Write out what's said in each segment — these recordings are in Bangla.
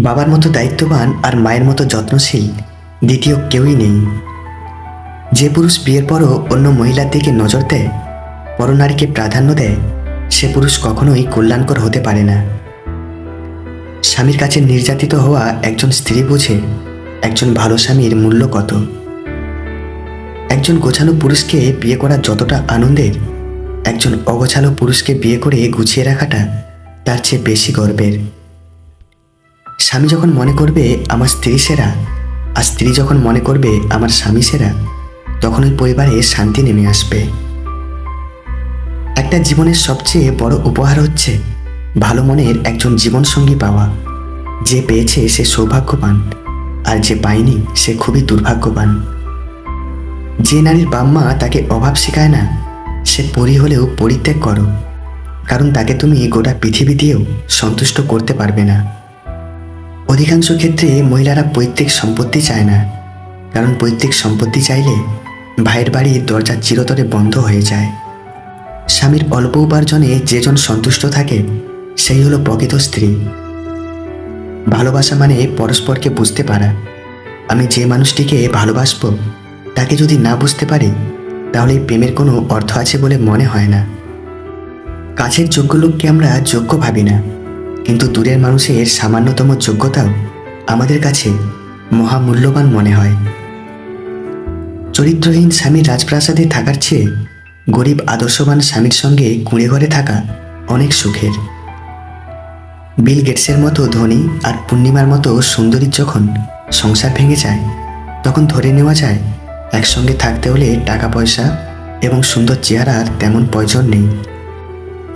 বাবার মতো দায়িত্ববান আর মায়ের মতো যত্নশীল দ্বিতীয় কেউই নেই। যে পুরুষ বিয়ের পরও অন্য মহিলার দিকে নজর দেয়, পরনারীকে প্রাধান্য দেয়, সে পুরুষ কখনোই কল্যাণকর হতে পারে না। স্বামীর কাছে নির্যাতিত হওয়া একজন স্ত্রী বোঝে একজন ভালো স্বামীর মূল্য কত। একজন গোছানো পুরুষকে বিয়ে করা যতটা আনন্দের, একজন অগোছালো পুরুষকে বিয়ে করে গুছিয়ে রাখাটা তার চেয়ে বেশি গর্বের। স্বামী যখন মনে করবে আমার স্ত্রী সেরা, আর স্ত্রী যখন মনে করবে আমার স্বামী সেরা, তখন ওই পরিবারে শান্তি নেমে আসবে। একটা জীবনের সবচেয়ে বড় উপহার হচ্ছে ভালো মনের একজন জীবনসঙ্গী পাওয়া। যে পেয়েছে সে সৌভাগ্যবান, আর যে পায়নি সে খুবই দুর্ভাগ্যবান। যে নারীর বাম্মা তাকে অভাব শেখায় না, সে পরী হলেও পরিত্যাগ করো, কারণ তাকে তুমি গোটা পৃথিবী দিয়েও সন্তুষ্ট করতে পারবে না। অধিকাংশ ক্ষেত্রে মহিলারা পৈতৃক সম্পত্তি চায় না, কারণ পৈতৃক সম্পত্তি চাইলে ভাইয়ের বাড়ির দরজা চিরতরে বন্ধ হয়ে যায়। স্বামীর অল্প উপার্জনে যেজন সন্তুষ্ট থাকে, সেই হলো প্রকৃত স্ত্রী। ভালোবাসা মানে পরস্পরকে বুঝতে পারা। আমি যে মানুষটিকে ভালোবাসবো তাকে যদি না বুঝতে পারি, তাহলে এই প্রেমের কোনো অর্থ আছে বলে মনে হয় না। কাছের যোগ্য লোককে আমরা যোগ্য ভাবি না, কিন্তু দূরের মানুষের সামান্যতম যোগ্যতাও আমাদের কাছে মহামূল্যবান মনে হয়। চরিত্রহীন স্বামীর রাজপ্রাসাদে থাকার চেয়ে গরিব আদর্শবান স্বামীর সঙ্গে কুঁড়ে ঘরে থাকা অনেক সুখের। বিল গেটসের মতো ধনী আর পূর্ণিমার মতো সুন্দরীর যখন সংসার ভেঙে যায়, তখন ধরে নেওয়া যায় একসঙ্গে থাকতে হলে টাকা পয়সা এবং সুন্দর চেহারার তেমন প্রয়োজন নেই।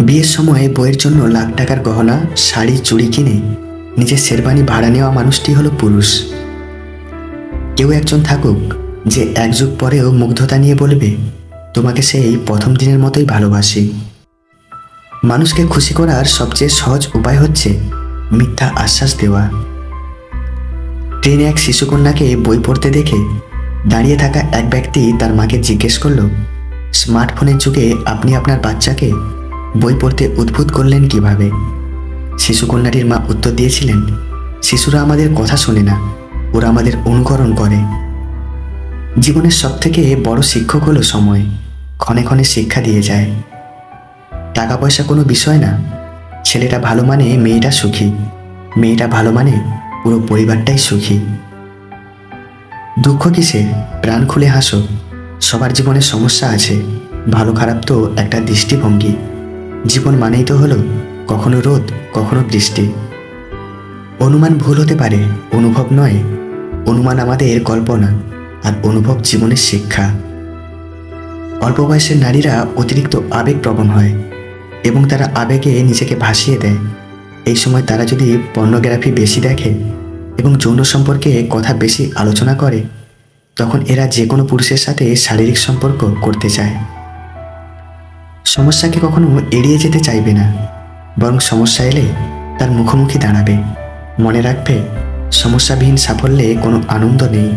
বিয়ের সময় বইয়ের জন্য লাখ টাকার গহনা, শাড়ি, চুড়ি কিনে নিজের শেরবানি ভাড়া নেওয়া মানুষটি হলো পুরুষ। কেউ একজন থাকুক যে এক যুগ পরেও মুগ্ধতা নিয়ে বলবে, তোমাকে সেই প্রথম দিনের মতোই ভালোবাসি। মানুষকে খুশি করার সবচেয়ে সহজ উপায় হচ্ছে মিথ্যা আশ্বাস দেওয়া। ট্রেনে এক শিশুকন্যাকে বই পড়তে দেখে দাঁড়িয়ে থাকা এক ব্যক্তি তার মাকে জিজ্ঞেস করল, স্মার্টফোনের যুগে আপনি আপনার বাচ্চাকে বই পড়তে উদ্বুদ্ধ করলেন কিভাবে? শিশুকন্যাটির মা উত্তর দিয়েছিলেন, শিশুরা আমাদের কথা শোনে না, ওরা আমাদের অনুকরণ করে। জীবনের সবথেকে বড় শিক্ষক হলো সময়। ক্ষণে ক্ষণে শিক্ষা দিয়ে যায়। টাকা পয়সা কোনো বিষয় না। ছেলেটা ভালো মানে মেয়েটা সুখী, মেয়েটা ভালো মানে পুরো পরিবারটাই সুখী। দুঃখ কিসে? প্রাণ খুলে হাসো। সবার জীবনে সমস্যা আছে, ভালো খারাপ তো একটা দৃষ্টিভঙ্গি। জীবন মানেই তো হলো কখনো রোদ, কখনো বৃষ্টি। অনুমান ভুল হতে পারে, অনুভব নয়। অনুমান আমাদের কল্পনা, আর অনুভব জীবনের শিক্ষা। অল্প বয়সের নারীরা অতিরিক্ত আবেগপ্রবণ হয় এবং তারা আবেগে নিজেকে ভাসিয়ে দেয়। এই সময় তারা যদি পর্নোগ্রাফি বেশি দেখে এবং যৌন সম্পর্কে কথা বেশি আলোচনা করে, তখন এরা যে কোনো পুরুষের সাথে শারীরিক সম্পর্ক করতে চায়। সমস্যাকে কখনো এড়িয়ে যেতে চাইবে না, বরং সমস্যা এলে তার মুখোমুখি দাঁড়াবে। মনে রাখবে, সমস্যাবিহীন সাফল্যে কোনো আনন্দ নেই।